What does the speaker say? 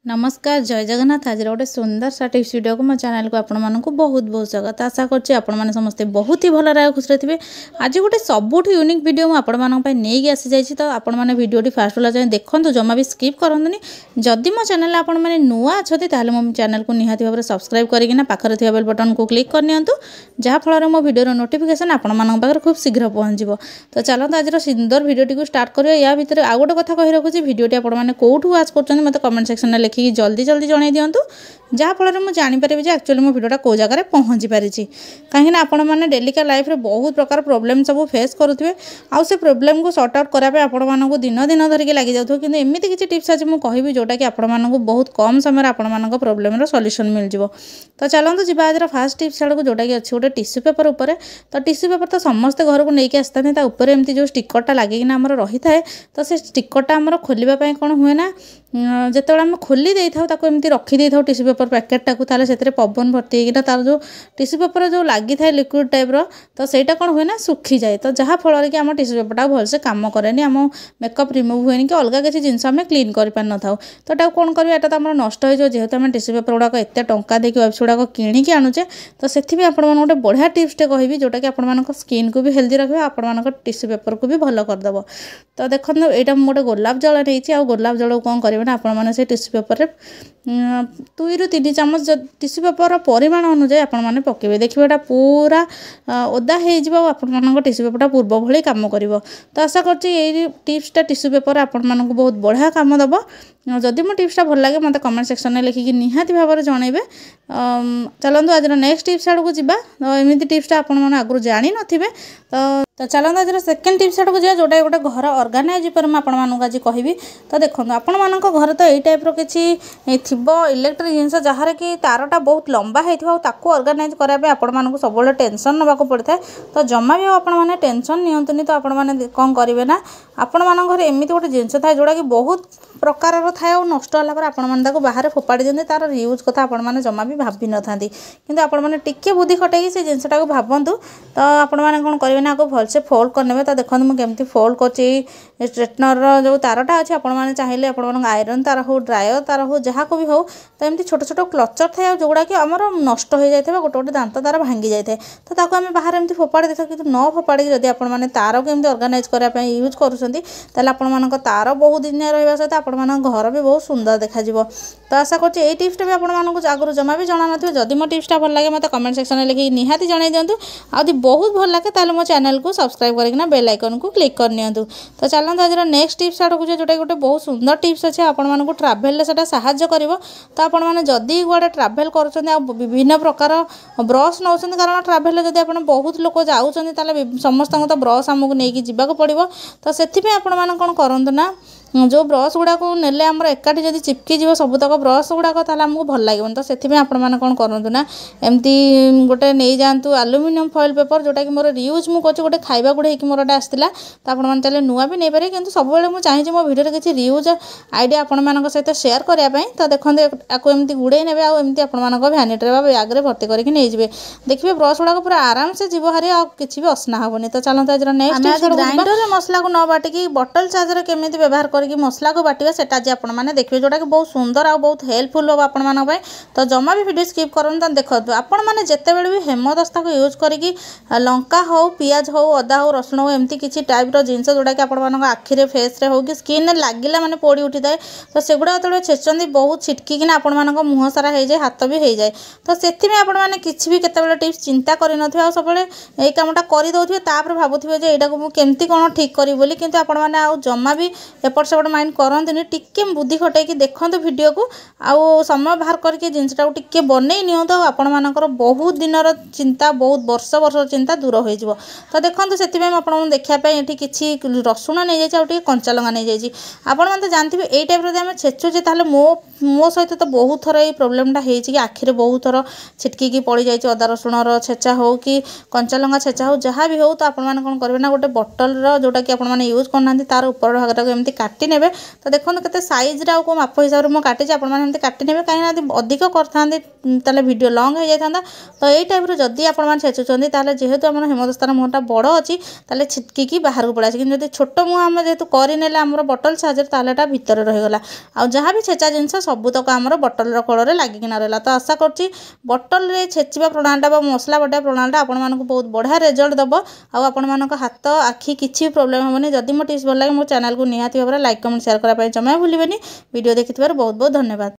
नमस्कार जय जगन्नाथ। आज गोटे सुंदर सा टिप्स वीडियो को मो चैनल को आपण मानक बहुत बहुत स्वागत। आशा करछि आपण माने समस्ते बहुत ही भल राय खुशी थे। आज गोटे सबुठ यूनिक वीडियो मुझे आपण मानक नहीं आसी जाइए, तो आपण मैंने वीडियो फास्ट वाला जाए देखो, जमा भी स्किप करंतुनी। जदि मो चैनल आपण मैंने नुआ अच्छे ताले मो चैनल को निहाती भाव सब्सक्राइब करना पाखर थी बेल बटन को क्लिक करनी, जहाँफल मो वीडियो नोटिफिकेशन आपण मान पाखे खूब शीघ्र पहुँच। तो चलते आज सुंदर वीडियो को स्टार्ट करिया। या भितर आउ गोटे कथा कही रखुच्छी, वीडियो आपण मैंने कौटू वाच कर मत कमेंट सेक्शन में लिखिकी जल्दी जल्दी जन दिंतु, जहाँफल मुझे जानीपारि एक्चुअली मो वीडियोटा कौ जगह पहुँची पारी। कहीं आपण मैंने डेलिका लाइफ रे बहुत प्रकार प्रोब्लेम सब फेस करुवे, आउ से प्रोब्लेम को सॉर्ट आउट कराया आपण मानक दिन दिन धरिकी लगी जाऊ। कि एमती किसी टिप्स आज मुझे कहबी जोटा कि आपण मानक बहुत कम समय आपण मानक प्रोब्लेम सॉल्यूशन मिल जाव। तो चलते जी आज फास्ट टिप्स आड़ को जोटा कि अच्छी गोटे टिश्यू पेपर उपर। तो टिश्यू पेपर तो समस्ते घर को लेकिन आसता ऊपर एमती जो स्टिकरटा लगिना आमर रही है, तो से स्टिकरटा आमर खोलने कौन हुए ना, जिते आम खोली दे था एमती रखी दे था टिश्यू पेपर पैकेटा को, ताले से पवन भर्ती होना तार जो टिश्यू पेपर जो लगी था लिक्विड टाइप रो, तो सहीटा कौन हुए ना सुखी जाए। तो जहाँ फल कि आम टिश्यू पेपरटा भलसे काम कैनि, आम मेकअप रिमूव हुए कि अलग किसी जिन आम क्लीन कर पार न था। तो यहाँ कौन करा तो आम नष्ट हो जेहतु आम टिश्यू पेपर गुड़ाक एत टंका देकी वेब्स गुड़ाक किणिकी आणुचे। तो से गोटे बढ़िया टिप्सटे कहबी जोटा कि आपण स्किन को भी हेल्दी रखे, आपण टिश्यू पेपर को भी भल करदेव। तो देखो यहाँ गोटे गोलाप जल नहीं, आ गोलाप जल को कौन करेंगे ना, आपण से टिश्यू पेपर 2 ରୁ 3 ଚାମଚ टिश्यू पेपर परिमाण अनुसार आपण मैंने पकेबे। देखिए यहाँ पूरा ओदा हो टिश्यू पेपरटा पूर्व भली काम करिवो। तो आशा करछि टिप्सटा टिश्यू पेपर आपण मानक बहुत बढ़िया काम दब। जदि मो टिप्सटा भल लगे मत कमेंट सेक्शन में लिखिकी निहाती भाव में जनइबे। चलतु आज नेक्स्ट टिप्स आड़ को जीवा। तो एमती टिप्सटा आपण मैंने आगु जानी नथिबे। तो चलते आज सेकेंड टिप्स आड़ को जा, जोटा गोटे घर ऑर्गेनाइज पर मुझे आज कहबी। तो देखो आपण मानक घर तो यही टाइप किसी इलेक्ट्रिक जिनस जहाँ कि तारटा बहुत लंबा होता ऑर्गेनाइज कराया आपण मानक सब टेंशन नाक पड़ता है। तो जमा भी आपण मैंने टेंशन नियंतुनी। तो आपण मैंने कौन करेंगे ना, आपण मान घर एमती गोटे जिनस थाए जोटा कि बहुत प्रकार थाए और नष्ट होगा आपण मैंने बाहर फोपाड़ी दिखते, तार यूज कथा आपण मैंने जमा भी भावी न था। कि आपण मैंने टिके बुद्धि खटे से जिनसटा को भावतु। तो आपण मैंने कौन करेंगे ना, भलसे फोल्ड करने। तो देखो मुझे केमती फोल्ड कर स्ट्रेटनर जो तारटा अच्छे आपण मैंने चाहिए आपण आयरन तार हो, ड्रायर तार हो, जहाँ को भी हो। तो एमती छोट छोट क्लचर थाए जोड़ा कि आमर नष्ट हो जाए, गोटे गोटे दांत तार भांगी जाए। तो ताको आम बाहर एमती फोपाड़ी देता कि न फोपाड़ी जब आपण मैंने तार को एमती ऑर्गेनाइज करने यूज करुँच, आपण तार बहुत दिन रहा सहित आपण घर भी बहुत सुंदर देखा। तो आशा करछि एई टिप्सटा भी आपण मानक आगु जमा भी जाना नथिबे। जदि मो टिप्सटा भल लगे मत कमेंट सेक्शन में लिखि निहाती जणाई दियंतु। आ यदि बहुत भल लगे ताले मो चैनल को सब्सक्राइब करकिना बेल आइकन को क्लिक कर नियंतु। तो चलते आज नेक्स्ट टिप्स आड़ को जोटा गोटे बहुत सुंदर टिप्स अच्छे, आपण मानक ट्रावेल से साहाय्य करिवो। तो आपण माने जदि गुआडे ट्रावेल करुछन विभिन्न प्रकार ब्रश नौछन, कारण ट्रावेल जदि आपण बहुत लोक जाउछन ताले समस्त तो ब्रश आमको नेकी जिबाको पड़िवो। तो सेथिबे आपण माने कोन करंतु ना, जो ब्रश गुड़ाक नेले आमर एकाठी जब चिपकी जीव सबुतक ब्रश गुड़ाक ताले आमको भल लगे। तो से आपण मैंने कौन करूँ ना, एमती गोटे नहीं जातु आलुमिनियम फॉइल पेपर जोटा कि मोर रियूज मुझे गोटे खाଇବା गुड़े मोर आसाला। तो आपने चले नुआ भी नहीं पारे, कि सब मुझे चाहिए मो भिडियो किसी रियूज आइडिया आपण मान सहित शेयर करने। तो देखते आपको एमती गुड़े ने आमती आप भैनिटी ब्याग्रे भर्ती करके नहीं जाए। देखिए ब्रश गुड़ाक पूरा आराम से जीव हारी, आछि भी असना हेनी। तो चलते आज नेक्स्ट ग्राइंडर मसला को न बाटिकी बटल चार्जर केमी व्यवहार करके मसला को बाटिबा सेटा जे आपण माने देखिए, जोटा कि बहुत सुंदर आ बहुत हेल्पफुल हो आपण मान। तो जमा भी वीडियो स्किप करन। देखो आपण माने जेते बेले भी हेमदस्ता को यूज करके लंका हो, पियाज हो, अदा हो, रसुण हो, एमती किसी टाइप रो जिनस जोटा कि आपण मान आखिरे फेस रे हो कि स्किन ने लागिला माने पोड़ी उठी जाए। तो सेगुड़ा जो छेचंदी बहुत छिटकिना आपण मान मुह सारा हो जाए, हाथ भी हो जाए। तो सेथि में आपण माने किछि भी केते बेले टिप्स चिंता करि नथिबे, आ सबले एई कामटा करि दउथिबे, तापर भाबुथिबे जे एटा को मु केमती कोन ठीक करी बोली। किंतु आपण माने आ जमा भी एपट सेपट माइंड करंतुनी, टिके बुद्धि खटेकी देखंतु वीडियो को, आउ समय बाहर करके जिनसटा को टिके बनै नियंतु। आपण मानकर बहुत दिनर चिंता, बहुत वर्ष वर्ष चिंता दूर हो जिवो। तो देखंतु सेति में आपण देखिया पय एठी किछि रसुण नै जाय, आ टिके कंचा लंगा नै जाय। आपण माने जानथिबे एई टाइप रो हम छेचु जे, ताले मो सहित तो बहुत थर ए प्रॉब्लमटा हेछि कि आखिरे बहुत थर छिटकी की पड़ी जाय। अदा रसुणर छेचा हो कि कंचा लंगा छेचा हो, जहाँ भी हो। तो आपण माने कोन करबे ना, गोटे बॉटल रो जोटा कि आपण माने यूज करनांती तार ऊपर भागटा को एमती काट काटि नेबे तो देखो केते साइज रा को माप हिसाब रे मो काटि आपण माने हमते काटि नेबे काहे ना अधिक करथांदे ताले वीडियो लॉन्ग हो जायथांदा तो एई टाइप रो जदी आपण माने छेचुचंदी ताले जेहेतु हमर हेमदस्तार मुहटा बड़ अछि ताले छिटकी की बाहर को पड़ा कि जदी छोट मुह हम जेहेतु करि नेले हमर बटल साजर ताले ता भीतर रहि गला आ जहाँ भी छेचा जिनस सब तक हमर बटल रो कोड़ रे लागि किना रहला तो आशा करछि बटल रे छेचिबा प्रणालीटा बा मसला बटा प्रणालीटा आपण मानकु बहुत बढ़िया रिजल्ट दबो आ आपण मानक हाथ आखि किछि प्रॉब्लम होबनी जदी मो टिप्स भल लागे मो चैनल को निहाती भाबरे लाइक कमेंट शेयर करा पय जमा भूलिबेनी वीडियो देखिथिबार बहुत बहुत धन्यवाद।